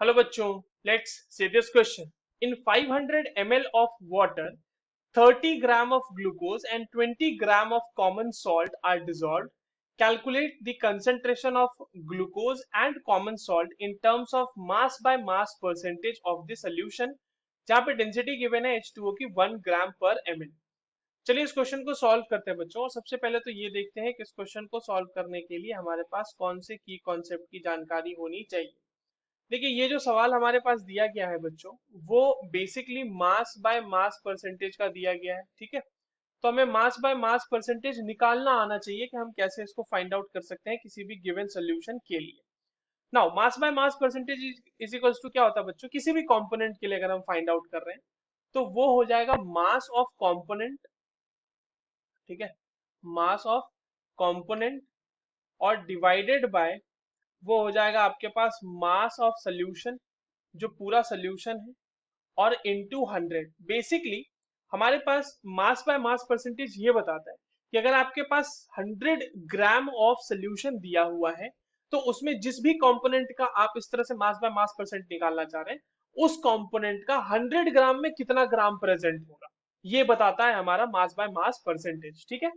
Hello बच्चों, let's see this question. In 500 ml of water, 30 gram of glucose and 20 gram of common salt are dissolved. Calculate the concentration of glucose and common salt in terms of mass by mass percentage of the solution. जहाँ पे density given है H2O की 1 ग्राम पर ml. चलिए इस question को solve करते हैं बच्चों। और सबसे पहले तो ये देखते हैं कि इस क्वेश्चन को सॉल्व करने के लिए हमारे पास कौन से की कॉन्सेप्ट की जानकारी होनी चाहिए। देखिए ये जो सवाल हमारे पास दिया गया है बच्चों, वो basically mass by mass percentage का दिया गया है। ठीक है, तो हमें मास बाय मास परसेंटेज निकालना आना चाहिए कि हम कैसे इसको फाइंड आउट कर सकते हैं किसी भी गिवन सोल्यूशन के लिए। Now mass by mass percentage is equals to क्या होता है बच्चों, किसी भी कंपोनेंट के लिए अगर हम फाइंड आउट कर रहे हैं तो वो हो जाएगा मास ऑफ कंपोनेंट। ठीक है, मास ऑफ कंपोनेंट और डिवाइडेड बाय वो हो जाएगा आपके पास मास ऑफ सोल्यूशन, जो पूरा सोल्यूशन है, और इनटू 100। बेसिकली हमारे पास मास बाय मास परसेंटेज ये बताता है कि अगर आपके पास 100 ग्राम ऑफ सोल्यूशन दिया हुआ है तो उसमें जिस भी कंपोनेंट का आप इस तरह से मास बाय मास परसेंट निकालना चाह रहे हैं उस कंपोनेंट का 100 ग्राम में कितना ग्राम प्रेजेंट होगा, ये बताता है हमारा मास बाय मास परसेंटेज। ठीक है,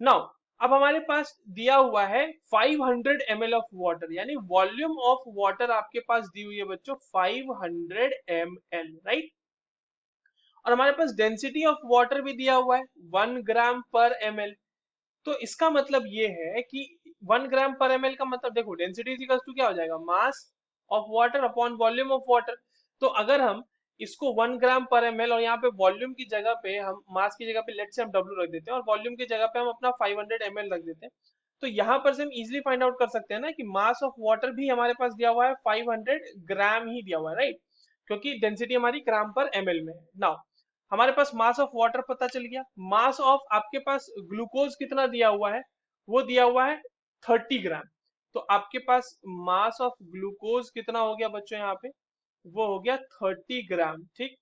नाउ अब हमारे पास दिया हुआ है 500 ml ऑफ वाटर, यानी वॉल्यूम ऑफ वाटर आपके पास दी हुई है बच्चों 500 ml, राइट। और हमारे पास डेंसिटी ऑफ वाटर भी दिया हुआ है 1 ग्राम पर ml। तो इसका मतलब ये है कि 1 ग्राम पर ml का मतलब देखो डेंसिटी इज इक्वल टू क्या हो जाएगा, mass of water upon volume of water. तो अगर हम इसको 1 ग्राम पर ml और यहाँ पे वॉल्यूम की जगह पे हम मास की जगह पे लेट से हम W रख देते हैं और वॉल्यूम की जगह पे हम अपना 500 ml रख देते हैं, तो यहाँ पर से हम इजिली फाइंड आउट कर सकते हैं ना कि मास ऑफ वाटर भी हमारे पास दिया हुआ है 500 ग्राम ही दिया हुआ है, राइट, क्योंकि डेंसिटी हमारी ग्राम पर ml में है। नाउ हमारे पास मास ऑफ वाटर पता चल गया। मास ऑफ आपके पास ग्लूकोज कितना दिया हुआ है, वो दिया हुआ है 30 ग्राम। तो आपके पास मास ऑफ ग्लूकोज कितना हो गया बच्चों, यहाँ पे वो हो गया 30 ग्राम। ठीक,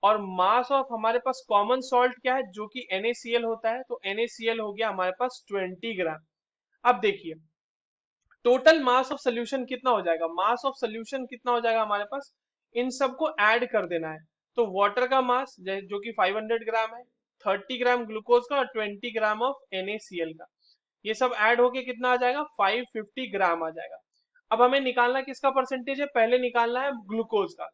और मास ऑफ हमारे पास कॉमन सॉल्ट क्या है, जो कि NaCl होता है, तो NaCl हो गया हमारे पास 20 ग्राम। अब देखिए टोटल मास ऑफ सोल्यूशन कितना हो जाएगा, मास ऑफ सोल्यूशन कितना हो जाएगा हमारे पास, इन सबको ऐड कर देना है। तो वाटर का मास जो कि 500 ग्राम है, 30 ग्राम ग्लूकोज का और 20 ग्राम ऑफ NaCl का, ये सब ऐड होके कितना आ जाएगा 550 ग्राम आ जाएगा। अब हमें निकालना किसका परसेंटेज है, पहले निकालना है ग्लूकोज का।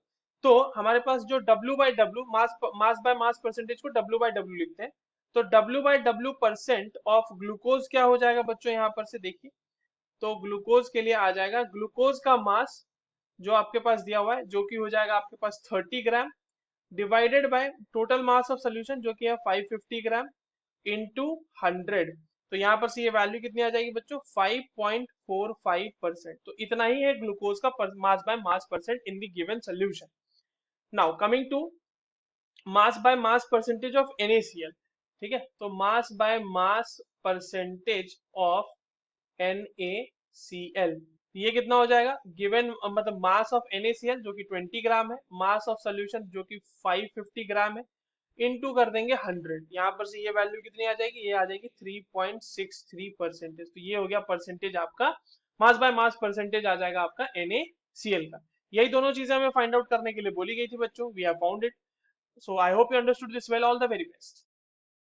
तो हमारे पास जो W by W, mass by mass percentage को W बाई डब्ल्यू लिखते हैं, तो W by W percent of glucose क्या हो जाएगा बच्चों, यहाँ पर से देखिए, तो ग्लूकोज के लिए आ जाएगा ग्लूकोज का मास जो आपके पास दिया हुआ है, जो कि हो जाएगा आपके पास 30 gram, divided by total mass of solution जो कि है 550 ग्राम इंटू 100। तो यहाँ पर से ये वैल्यू कितनी आ जाएगी बच्चों, 5.45%। तो इतना ही है ग्लूकोज का mass by mass percent in the given solution. Now coming to mass by mass percentage of NaCl। ठीक है, तो mass by mass percentage of NaCl, ये कितना हो जाएगा, गिवन मतलब मास ऑफ NaCl जो कि 20 ग्राम है, मास ऑफ सोल्यूशन जो कि 550 ग्राम है, इनटू कर देंगे 100। यहाँ पर से ये वैल्यू कितनी आ जाएगी, ये आ जाएगी 3.63%। तो ये हो गया परसेंटेज आपका, मास बाय मास परसेंटेज आ जाएगा आपका NaCl का। यही दोनों चीजें हमें फाइंड आउट करने के लिए बोली गई थी बच्चों, we have found it. So I hope you understood this well, all the very best.